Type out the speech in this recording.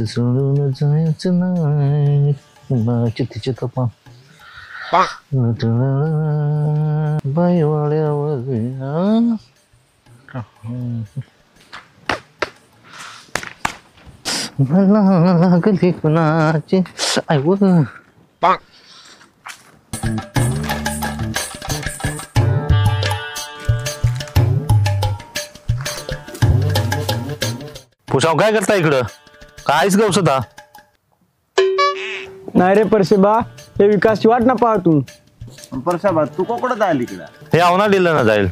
सोडून जायचं नाही चित्तीचे तपा बाई वाड्यावर मला लागली कुणाची आयव पुसाव काय करता इकडं काहीच गवसता नाही रे परशेबा हे विकासची वाट ना पाहतून परशाबा तू कोकडत आली इकडं हे आवना दिलं ना जाईल